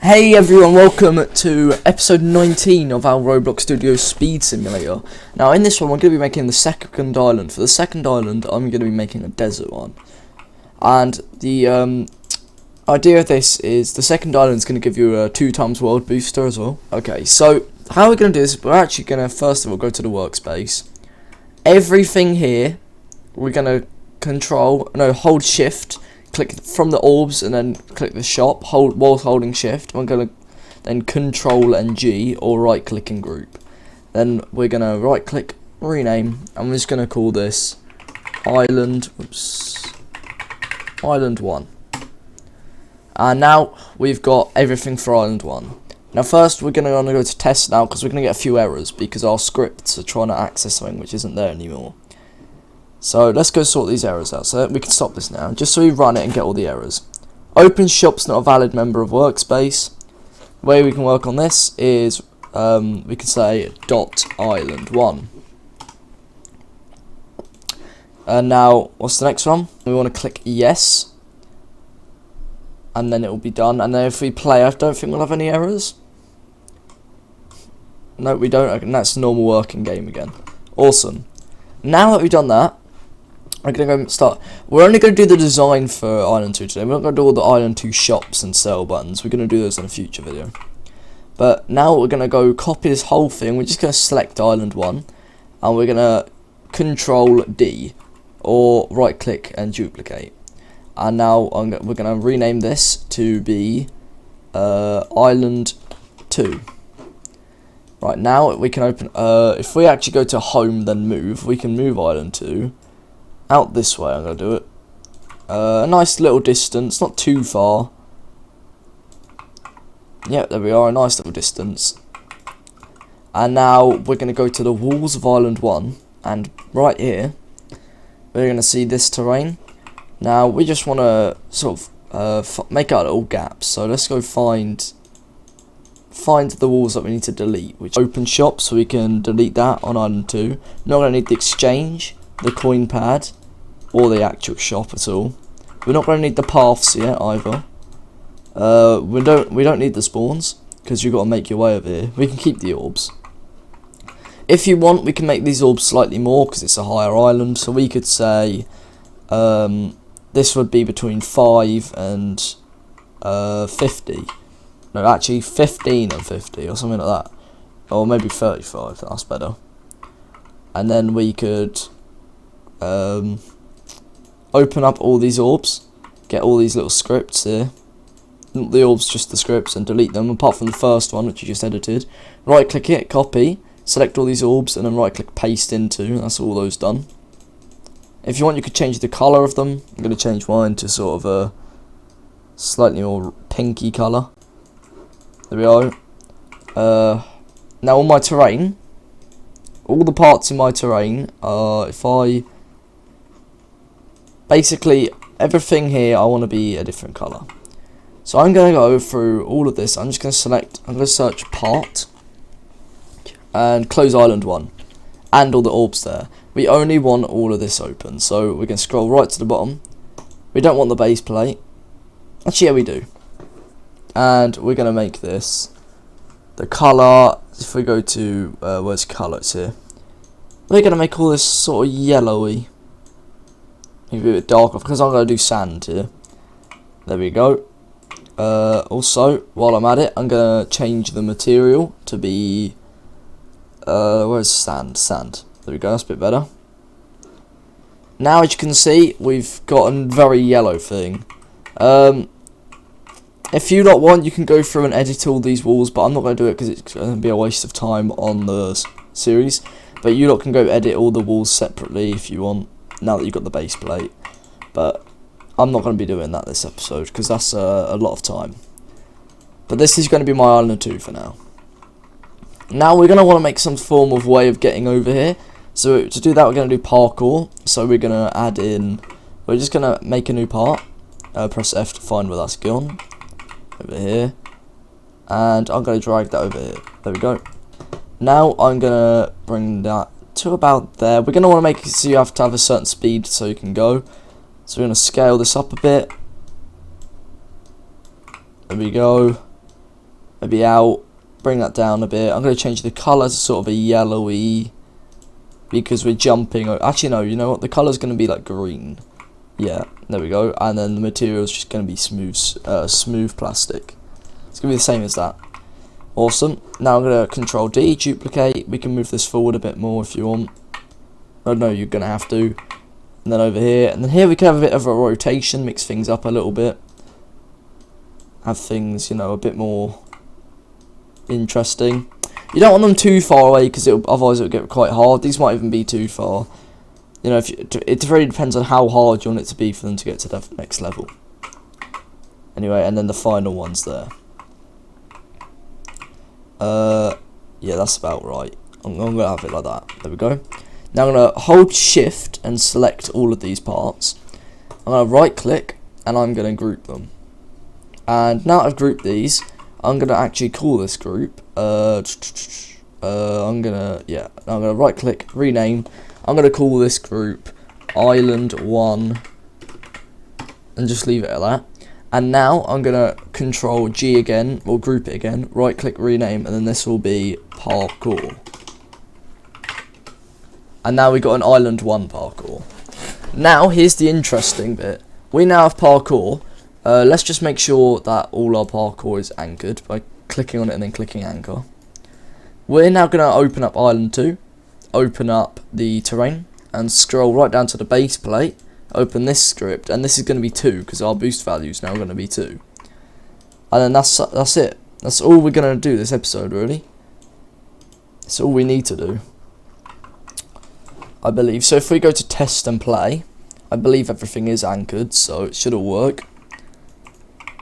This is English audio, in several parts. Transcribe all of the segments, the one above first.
Hey everyone, welcome to episode 19 of our Roblox Studios Speed Simulator. Now in this one we're going to be making the second island. For the second island I'm going to be making a desert one. And the idea of this is the second island is going to give you a 2x world booster as well. Okay, so how we're going to do this, we're actually going to first of all go to the workspace. Everything here we're going to hold shift, click from the orbs and then click the shop, while holding shift. We're going to then control and G or right click and group. Then we're going to right click, rename, and we're just going to call this island 1. And now we've got everything for island 1. Now first we're going to go to test now because we're going to get a few errors because our scripts are trying to access something which isn't there anymore. So let's go sort these errors out. So we can stop this now, just so we run it and get all the errors. Open shop's not a valid member of workspace. The way we can work on this is we can say .island1. And now what's the next one? We want to click yes, and then it will be done. And then if we play, I don't think we'll have any errors. No, we don't. And that's normal working game again. Awesome. Now that we've done that, we're going to go start. We're only going to do the design for Island 2 today. We're not going to do all the Island 2 shops and sell buttons. We're going to do those in a future video. But now we're going to go copy this whole thing. We're just going to select Island 1. And we're going to Control D. Or right click and duplicate. And now we're going to rename this to be Island 2. Right, now we can open, if we actually go to home then move, we can move Island 2 out this way. I'm going to do it. A nice little distance, not too far. Yep, there we are, a nice little distance. And now we're going to go to the walls of Island 1, and right here, we're going to see this terrain. Now, we just want to sort of make out little gaps, so let's go find the walls that we need to delete, which open shop, so we can delete that on Island 2. Not going to need the exchange, the coin pad, or the actual shop at all. We're not going to need the paths yet either. We don't need the spawns because you've got to make your way over here. We can keep the orbs. If you want, we can make these orbs slightly more because it's a higher island. So we could say this would be between 5 and 50. No, actually 15 and 50 or something like that. Or maybe 35, that's better. And then we could open up all these orbs, get all these little scripts here. Not the orbs, just the scripts, and delete them, apart from the first one, which you just edited. Right click it, copy, select all these orbs, and then right click paste into, that's all those done. If you want, you could change the colour of them. I'm going to change mine to sort of a slightly more pinky colour. There we go. Now on my terrain, all the parts in my terrain are, basically everything here I want to be a different colour. So I'm going to go through all of this. I'm just going to search part and close Island 1 and all the orbs there. We only want all of this open, so we can scroll right to the bottom. We don't want the base plate. Actually, yeah, we do. And we're going to make this the colour. If we go to where's colours here, we're going to make all this sort of yellowy, maybe a bit darker because I'm going to do sand here. There we go. Also, while I'm at it, I'm going to change the material to be where's sand? There we go, that's a bit better. Now as you can see, we've got a very yellow thing. If you lot want, you can go through and edit all these walls, but I'm not going to do it because it's going to be a waste of time on the series. But you lot can go edit all the walls separately if you want, now that you've got the base plate. But I'm not going to be doing that this episode because that's a lot of time. But this is going to be my Island 2 for now. Now we're going to want to make some form of way of getting over here. So to do that, we're going to do parkour. So we're going to add in, we're just going to make a new part. Press F to find where that's gone. Over here. And I'm going to drag that over here. There we go. Now I'm going to bring that to about there. We're going to want to make it so you have to have a certain speed so you can go. So we're going to scale this up a bit. There we go. maybe out, bring that down a bit. I'm going to change the colour to sort of a yellowy, because we're jumping. Actually no, you know what, the colour's going to be like green. Yeah, there we go. And then the material is just going to be smooth plastic. It's going to be the same as that. Awesome. Now I'm going to Control D, duplicate. We can move this forward a bit more if you want. Oh no, you're going to have to. And then over here, and then here we can have a bit of a rotation, mix things up a little bit. Have things, you know, a bit more interesting. You don't want them too far away, because otherwise it'll get quite hard. These might even be too far. You know, it really depends on how hard you want it to be for them to get to the next level. Anyway, and then the final one's there. Yeah, that's about right. I'm going to have it like that. There we go. Now I'm going to hold shift and select all of these parts. I'm going to right click and I'm going to group them. And now I've grouped these, I'm going to actually call this group. I'm going to right click, rename. I'm going to call this group Island 1 and just leave it at that. And now I'm going to Control G again, or group it again, right click, rename, and then this will be Parkour. And now we got an Island 1 Parkour. Now here's the interesting bit. We now have Parkour. Let's just make sure that all our Parkour is anchored by clicking on it and then clicking anchor. We're now going to open up Island 2, open up the terrain, and scroll right down to the base plate, open this script, and this is going to be 2, because our boost value is now going to be 2. And then that's it. That's all we're going to do this episode, really. That's all we need to do, I believe. So if we go to test and play, I believe everything is anchored, so it should all work.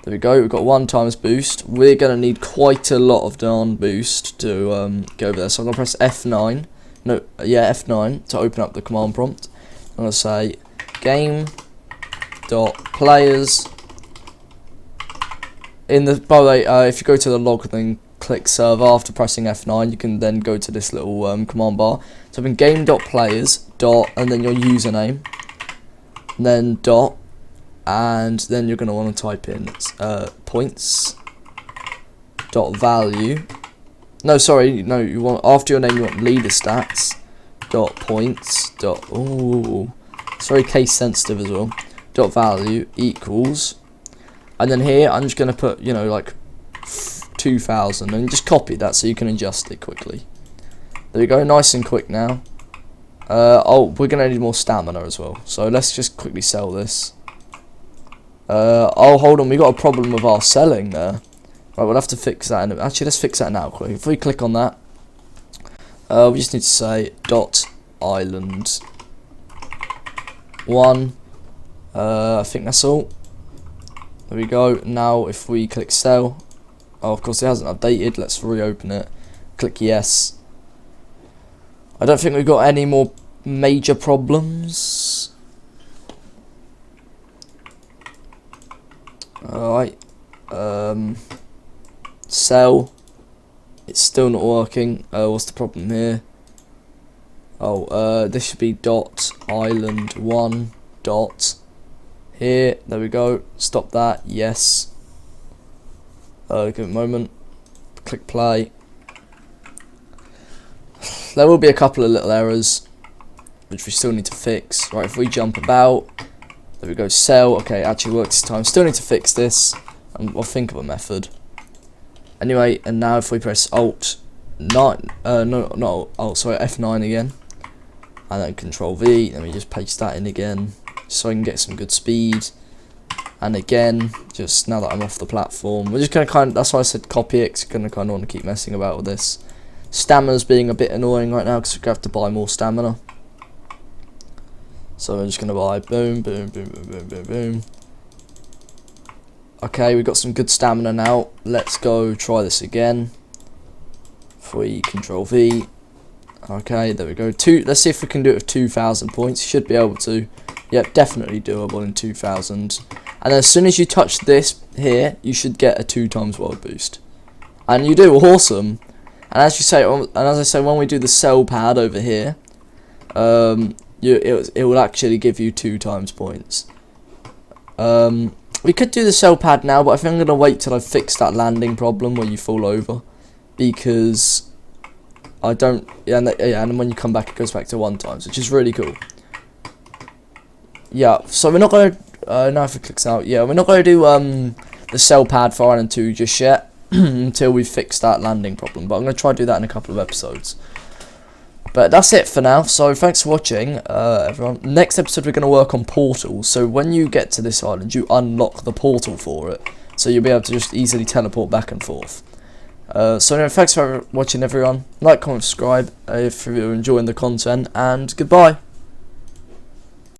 There we go, we've got 1 times boost. We're going to need quite a lot of darn boost to go over there. So I'm going to press F9. No, yeah, F9 to open up the command prompt. I'm going to say game.players. By the way, if you go to the log, then click server after pressing F9, you can then go to this little command bar. So I'm in game.players, and then your username, and then dot. And then you're going to want to type in points dot value. No, sorry, no. You want, after your name, you want leader stats dot points dot. Ooh, it's very case sensitive as well. Dot value equals, and then here I'm just going to put, you know, like 2000, and just copy that so you can adjust it quickly. There you go, nice and quick now. Oh, we're going to need more stamina as well. So let's just quickly sell this. Oh, hold on, we got a problem with our selling there. Right, we'll have to fix that. Actually, let's fix that now quick. If we click on that, we just need to say .island 1. I think that's all. There we go. Now, if we click sell, oh, of course it hasn't updated. Let's reopen it. Click yes. I don't think we've got any more major problems. Alright, sell, it's still not working. What's the problem here? Oh, this should be .island 1 here. There we go. Stop that. Yes. Give it a moment. Click play. There will be a couple of little errors which we still need to fix. Right, if we jump about. There we go, sell. Okay, it actually works this time. Still need to fix this, and I'll think of a method. Anyway, and now if we press Alt 9, sorry, F9 again, and then Control V, then we just paste that in again, so I can get some good speed. And again, just now that I'm off the platform, we're just gonna that's why I said copy it, 'cause you're gonna kind of want to keep messing about with this. Stamina's being a bit annoying right now because we have to buy more stamina. So I'm just going to buy boom, boom, boom, boom, boom, boom, boom. Okay, we've got some good stamina now. Let's go try this again. If we Control V. Okay, there we go. Let's see if we can do it with 2,000 points. Should be able to. Yep, definitely doable in 2,000. And as soon as you touch this here, you should get a 2 times world boost. And you do, awesome. And as you say, and as I say, when we do the sell pad over here, it will actually give you 2 times points. we could do the cell pad now, but I think I'm going to wait till I fix that landing problem where you fall over. Because I don't... Yeah, and then when you come back, it goes back to 1 times, which is really cool. Yeah, so we're not going to... now if it clicks out, yeah, we're not going to do the cell pad for Island 2 just yet. Until we fix that landing problem. But I'm going to try to do that in a couple of episodes. But that's it for now. So thanks for watching, everyone. Next episode we're going to work on portals. So when you get to this island, you unlock the portal for it. So you'll be able to just easily teleport back and forth. So anyway, thanks for watching, everyone. Like, comment, subscribe if you're enjoying the content. And goodbye.